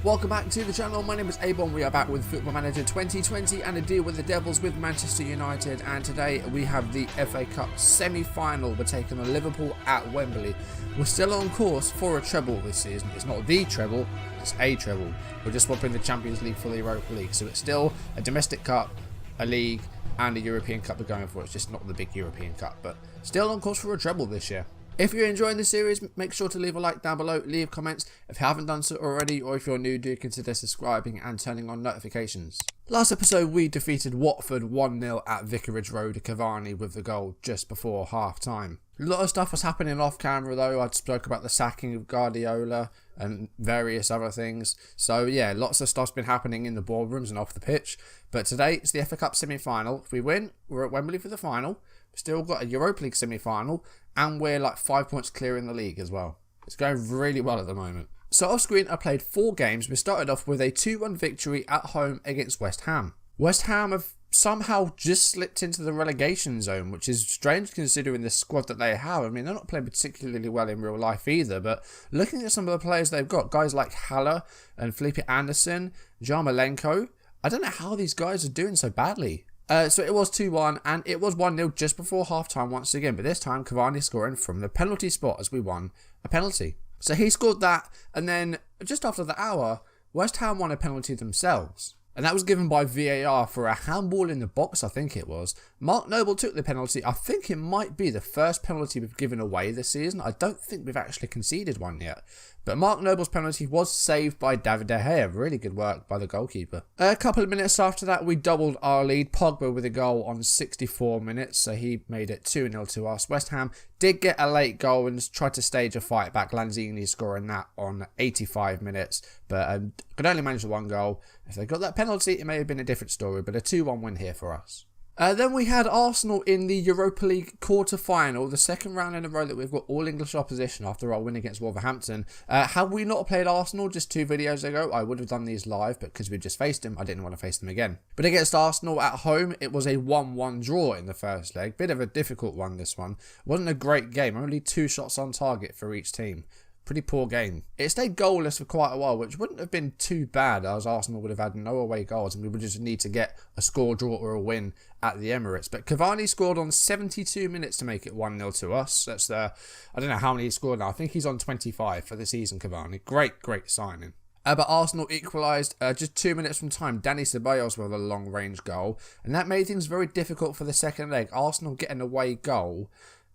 Welcome back to the channel. My name is a-bomb. We are back with Football Manager 2020 and a deal with the Devils with Manchester United, and today we have the FA Cup semi-final. We're taking on Liverpool at Wembley. We're still on course for a treble this season. It's not the treble, it's a treble. We're just swapping the Champions League for the Europa League, so it's still a domestic cup, a league and a European Cup we're going for. It's just not the big European Cup, but still on course for a treble this year. If you're enjoying the series, make sure to leave a like down below, leave comments if you haven't done so already, or if you're new, do consider subscribing and turning on notifications. Last episode we defeated Watford 1-0 at Vicarage Road, Cavani with the goal just before half time. A lot of stuff was happening off camera though. I spoke about the sacking of Guardiola and various other things. So yeah, lots of stuff's been happening in the boardrooms and off the pitch. But today it's the FA Cup semi-final. If we win, we're at Wembley for the final. We've still got a Europa League semi-final, and we're like 5 points clear in the league as well. It's going really well at the moment. So off screen I played 4 games. We started off with a 2-1 victory at home against West Ham. West Ham have somehow just slipped into the relegation zone, which is strange considering the squad that they have. I mean, they're not playing particularly well in real life either, but looking at some of the players they've got, guys like Haller and Felipe Anderson, Jarmolenko, I don't know how these guys are doing so badly. So it was 2-1 and it was 1-0 just before half-time once again, but this time Cavani scoring from the penalty spot as we won a penalty. So he scored that, and then just after the hour, West Ham won a penalty themselves. And that was given by VAR for a handball in the box, I think it was. Mark Noble took the penalty. I think it might be the first penalty we've given away this season. I don't think we've actually conceded one yet. But Mark Noble's penalty was saved by David De Gea. Really good work by the goalkeeper. A couple of minutes after that, we doubled our lead. Pogba with a goal on 64 minutes, so he made it 2-0 to us. West Ham did get a late goal and tried to stage a fight back. Lanzini scoring that on 85 minutes, but could only manage the 1 goal. If they got that penalty, it may have been a different story, but a 2-1 win here for us. Then we had Arsenal in the Europa League quarter-final, the second round in a row that we've got all English opposition after our win against Wolverhampton. Had we not played Arsenal just 2 videos ago, I would have done these live, but because we just faced them, I didn't want to face them again. But against Arsenal at home, it was a 1-1 draw in the first leg. Bit of a difficult one, this one. Wasn't a great game, only 2 shots on target for each team. Pretty poor game. It stayed goalless for quite a while, which wouldn't have been too bad, as Arsenal would have had no away goals and we would just need to get a score, draw or a win at the Emirates. But Cavani scored on 72 minutes to make it 1-0 to us. That's I don't know how many he scored now. I think he's on 25 for the season, Cavani. Great signing. But Arsenal equalised just 2 minutes from time. Danny Ceballos with a long-range goal. And that made things very difficult for the second leg. Arsenal get an away goal,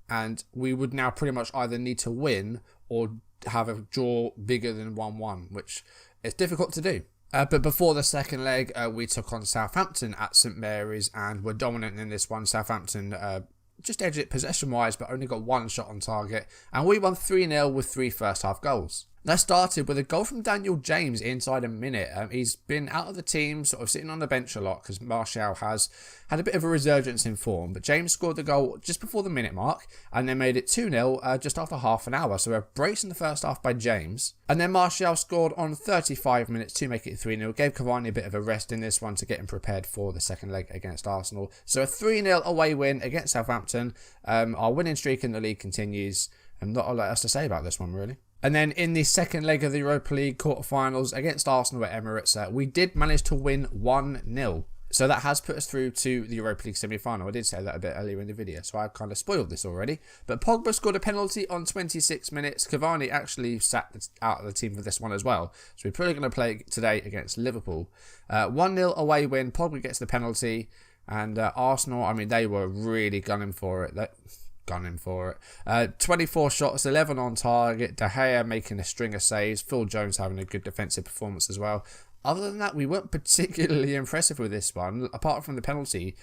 and we would now pretty much either need to win or have a draw bigger than 1-1, which is difficult to do. But before the second leg, we took on Southampton at St Mary's and were dominant in this one. Southampton just edged it possession-wise, but only got 1 shot on target. And we won 3-0 with 3 first-half goals. That started with a goal from Daniel James inside a minute. He's been out of the team, sort of sitting on the bench a lot because Martial has had a bit of a resurgence in form. But James scored the goal just before the minute mark and then made it 2-0 just after half an hour. So a brace in the first half by James. And then Martial scored on 35 minutes to make it 3-0. Gave Cavani a bit of a rest in this one to get him prepared for the second leg against Arsenal. So a 3-0 away win against Southampton. Our winning streak in the league continues. And not a lot else to say about this one, really. And then in the second leg of the Europa League quarterfinals against Arsenal at Emirates, we did manage to win 1-0. So that has put us through to the Europa League semi-final. I did say that a bit earlier in the video, so I've kind of spoiled this already. But Pogba scored a penalty on 26 minutes. Cavani actually sat out of the team for this one as well. So we're probably going to play today against Liverpool. 1-0 away win. Pogba gets the penalty. And Arsenal, I mean, they were really gunning for it. 24 shots, 11 on target. De Gea making a string of saves. Phil Jones having a good defensive performance as well. Other than that, we weren't particularly impressive with this one. Apart from the penalty,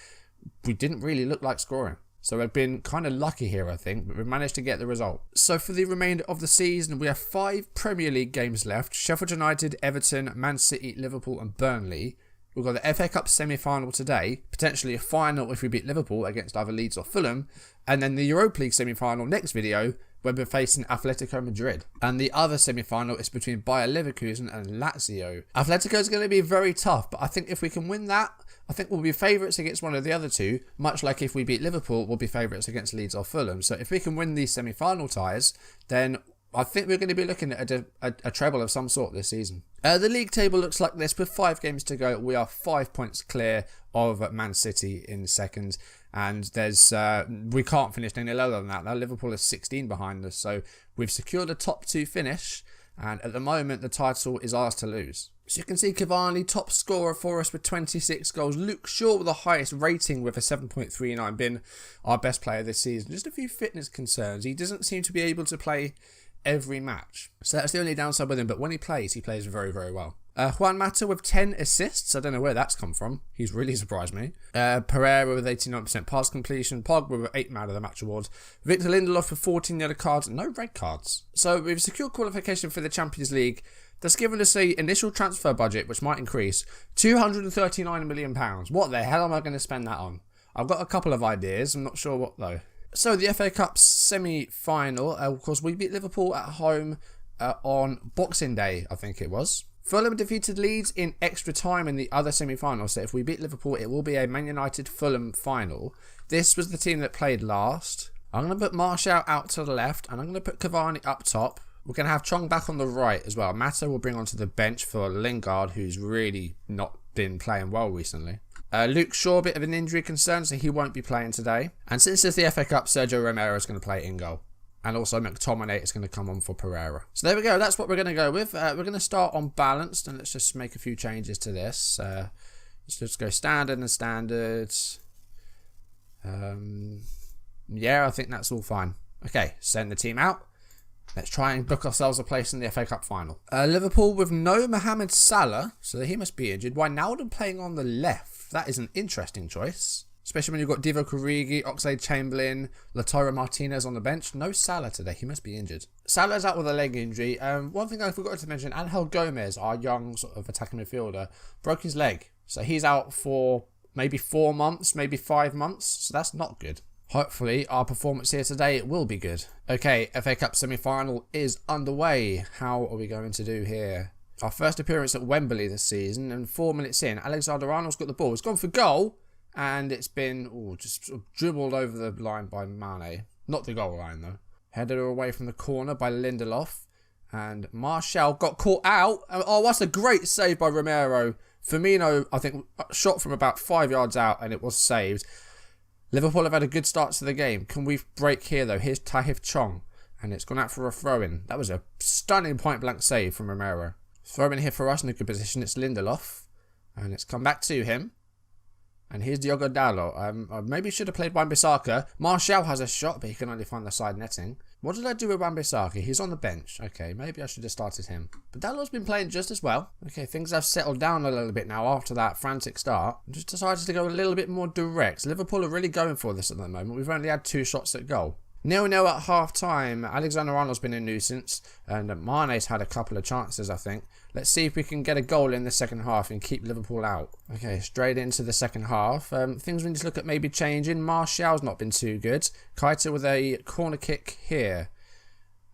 we didn't really look like scoring. So we've been kind of lucky here, I think, but we managed to get the result. So for the remainder of the season, we have 5 Premier League games left. Sheffield United, Everton, Man City, Liverpool and Burnley. We've got the FA Cup semi-final today, potentially a final if we beat Liverpool against either Leeds or Fulham, and then the Europa League semi-final next video when we're facing Atletico Madrid. And the other semi-final is between Bayer Leverkusen and Lazio. Atletico is going to be very tough, but I think if we can win that, I think we'll be favourites against one of the other two, much like if we beat Liverpool, we'll be favourites against Leeds or Fulham. So if we can win these semi-final ties, then I think we're going to be looking at a treble of some sort this season. The league table looks like this. With 5 games to go, we are 5 points clear of Man City in second. And there's we can't finish any lower than that. Now Liverpool is 16 behind us. So we've secured a top 2 finish. And at the moment, the title is ours to lose. So you can see Cavani, top scorer for us with 26 goals. Luke Shaw with the highest rating with a 7.39, been our best player this season. Just a few fitness concerns. He doesn't seem to be able to play every match. So that's the only downside with him. But when he plays very, very well. Juan Mata with 10 assists. I don't know where that's come from. He's really surprised me. Pereira with 89% pass completion. Pogba with 8 man of the match awards. Victor Lindelof with 14 yellow cards. No red cards. So we've secured qualification for the Champions League. That's given us a initial transfer budget, which might increase, £239 million. What the hell am I going to spend that on? I've got a couple of ideas. I'm not sure what though. So the FA Cup semi-final. Of course, we beat Liverpool at home on Boxing Day, I think it was. Fulham defeated Leeds in extra time in the other semi-final, so if we beat Liverpool, it will be a Man United-Fulham final. This was the team that played last. I'm going to put Martial out to the left, and I'm going to put Cavani up top. We're going to have Chong back on the right as well. Mata will bring onto the bench for Lingard, who's really not been playing well recently. Luke Shaw, a bit of an injury concern, so he won't be playing today. And since it's the FA Cup, Sergio Romero is going to play in goal. And also McTominay is going to come on for Pereira. So there we go. That's what we're going to go with. We're going to start on balanced. And let's just make a few changes to this. Let's just go standard and standards. Yeah, I think that's all fine. Okay, send the team out. Let's try and book ourselves a place in the FA Cup final. Liverpool with no Mohamed Salah. So he must be injured. Wijnaldum playing on the left. That is an interesting choice. Especially when you've got Divock Origi, Oxlade-Chamberlain, Lautaro Martinez on the bench. No Salah today. He must be injured. Salah's out with a leg injury. One thing I forgot to mention, Angel Gomez, our young sort of attacking midfielder, broke his leg. So he's out for maybe 4 months, maybe 5 months. So that's not good. Hopefully our performance here today will be good. Okay, FA Cup semi-final is underway. How are we going to do here? Our first appearance at Wembley this season, and 4 minutes in, Alexander-Arnold's got the ball. It's gone for goal. And it's been just sort of dribbled over the line by Mane. Not the goal line, though. Headed away from the corner by Lindelof. And Martial got caught out. Oh, that's a great save by Romero. Firmino, I think, shot from about 5 yards out, and it was saved. Liverpool have had a good start to the game. Can we break here, though? Here's Tahith Chong. And it's gone out for a throw-in. That was a stunning point-blank save from Romero. Throw-in here for us in a good position. It's Lindelof. And it's come back to him. And here's Diogo Dalot. I maybe should have played Wan-Bissaka. Martial has a shot, but he can only find the side netting. What did I do with Wan-Bissaka? He's on the bench. Okay, maybe I should have started him. But Dalot's been playing just as well. Okay, things have settled down a little bit now after that frantic start. I just decided to go a little bit more direct. Liverpool are really going for this at the moment. We've only had 2 shots at goal. 0-0 at half-time. Alexander-Arnold's been a nuisance. And Mane's had a couple of chances, I think. Let's see if we can get a goal in the second half and keep Liverpool out. Okay, straight into the second half. Things we need to look at maybe changing. Martial's not been too good. Keita with a corner kick here.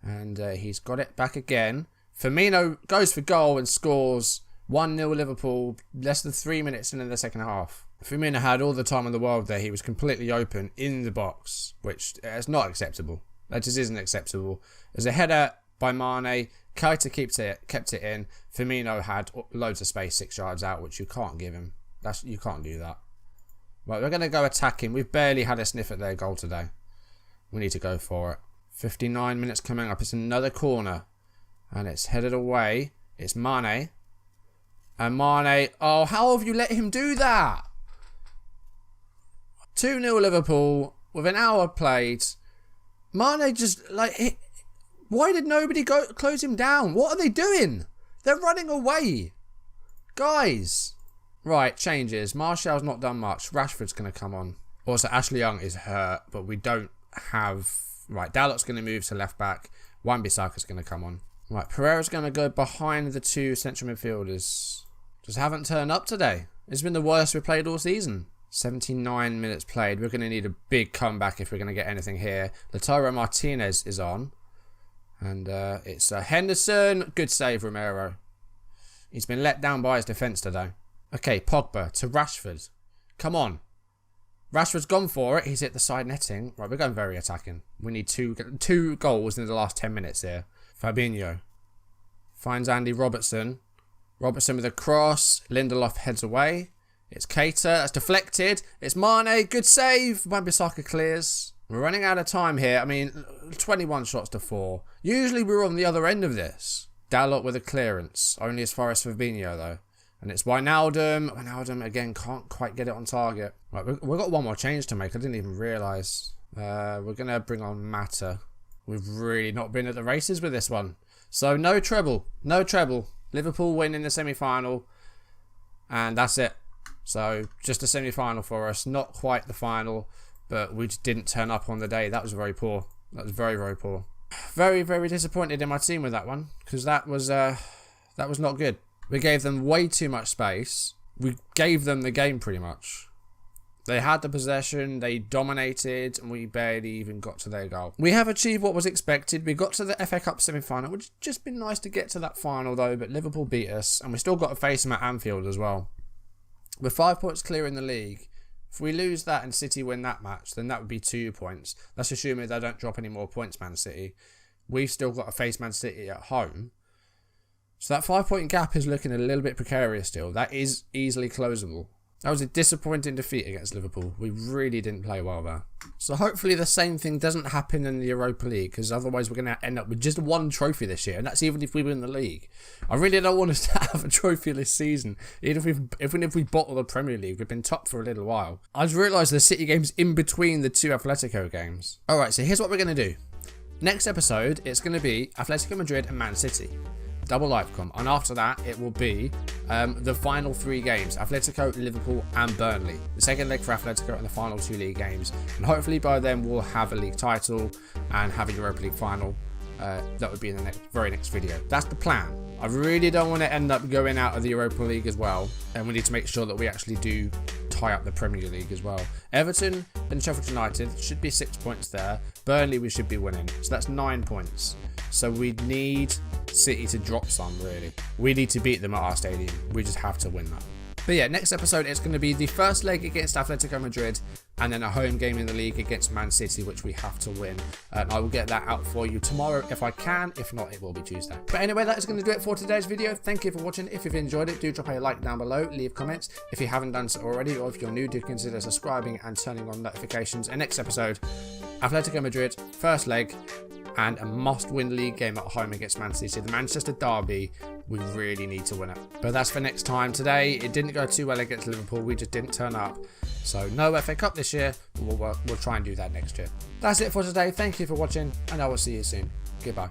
And he's got it back again. Firmino goes for goal and scores 1-0 Liverpool. Less than 3 minutes in the second half. Firmino had all the time in the world there. He was completely open in the box, which is not acceptable. That just isn't acceptable. There's a header by Mane. Keita kept it in. Firmino had loads of space 6 yards out, which you can't give him. You can't do that. Right, we're going to go attacking. We've barely had a sniff at their goal today. We need to go for it. 59 minutes coming up. It's another corner. And it's headed away. It's Mane. And Mane... Oh, how have you let him do that? 2-0 Liverpool with an hour played. Mane just like... Why did nobody go close him down? What are they doing? They're running away. Guys. Right, changes. Martial's not done much. Rashford's going to come on. Also, Ashley Young is hurt, but we don't have... Right, Dalot's going to move to left back. Wan-Bissaka's going to come on. Right, Pereira's going to go behind the 2 central midfielders. Just haven't turned up today. It's been the worst we've played all season. 79 minutes played. We're going to need a big comeback if we're going to get anything here. Lautaro Martinez is on. And it's Henderson. Good save, Romero. He's been let down by his defence today. Okay, Pogba to Rashford. Come on. Rashford's gone for it. He's hit the side netting. Right, we're going very attacking. We need two goals in the last 10 minutes here. Fabinho finds Andy Robertson. Robertson with a cross. Lindelof heads away. It's Keita. That's deflected. It's Mane. Good save. Wan-Bissaka clears. We're running out of time here. I mean, 21 shots to 4. Usually we're on the other end of this. Dalot with a clearance. Only as far as Fabinho though. And it's Wijnaldum. Wijnaldum again can't quite get it on target. Right, we've got one more change to make. I didn't even realise. We're going to bring on Mata. We've really not been at the races with this one. So no treble. No treble. Liverpool win in the semi-final. And that's it. So just a semi-final for us. Not quite the final. But we just didn't turn up on the day. That was very poor. That was very, very poor. Very, very disappointed in my team with that one. Because that was not good. We gave them way too much space. We gave them the game pretty much. They had the possession, they dominated, and we barely even got to their goal. We have achieved what was expected. We got to the FA Cup semi-final, which has just been nice to get to that final though, but Liverpool beat us, and we still got to face them at Anfield as well. We're 5 points clear in the league. If we lose that and City win that match, then that would be 2 points. That's assuming they don't drop any more points, Man City. We've still got to face Man City at home. So that 5-point gap is looking a little bit precarious still. That is easily closable. That was a disappointing defeat against Liverpool. We really didn't play well there. So hopefully the same thing doesn't happen in the Europa League, because otherwise we're going to end up with just one trophy this year, and that's even if we win the league. I really don't want us to have a trophy this season. Even if we bottle the Premier League, we've been top for a little while. I just realised the City game's in between the 2 Atletico games. Alright, so here's what we're going to do. Next episode, it's going to be Atletico Madrid and Man City. Double live com, and after that it will be the final 3 games: Atletico, Liverpool and Burnley. The second leg for Atletico and the final 2 league games, and hopefully by then we'll have a league title and have a Europa League final. That would be in the very next video. That's the plan. I really don't want to end up going out of the Europa League as well, and we need to make sure that we actually do tie up the Premier League as well. Everton and Sheffield United should be 6 points there. Burnley we should be winning, so that's 9 points. So we need City to drop some, really. We need to beat them at our stadium. We just have to win that. But yeah, next episode it's going to be the first leg against Atletico Madrid, and then a home game in the league against Man City, which we have to win. I will get that out for you tomorrow if I can. If not, it will be Tuesday. But anyway, that is going to do it for today's video. Thank you for watching. If you've enjoyed it, do drop a like down below, leave comments. If you haven't done so already, or if you're new, do consider subscribing and turning on notifications. And next episode, Atletico Madrid, first leg, and a must-win league game at home against Man City. The Manchester derby, we really need to win it. But that's for next time. Today, it didn't go too well against Liverpool. We just didn't turn up. So no FA Cup this year, but we'll try and do that next year. That's it for today. Thank you for watching, and I will see you soon. Goodbye.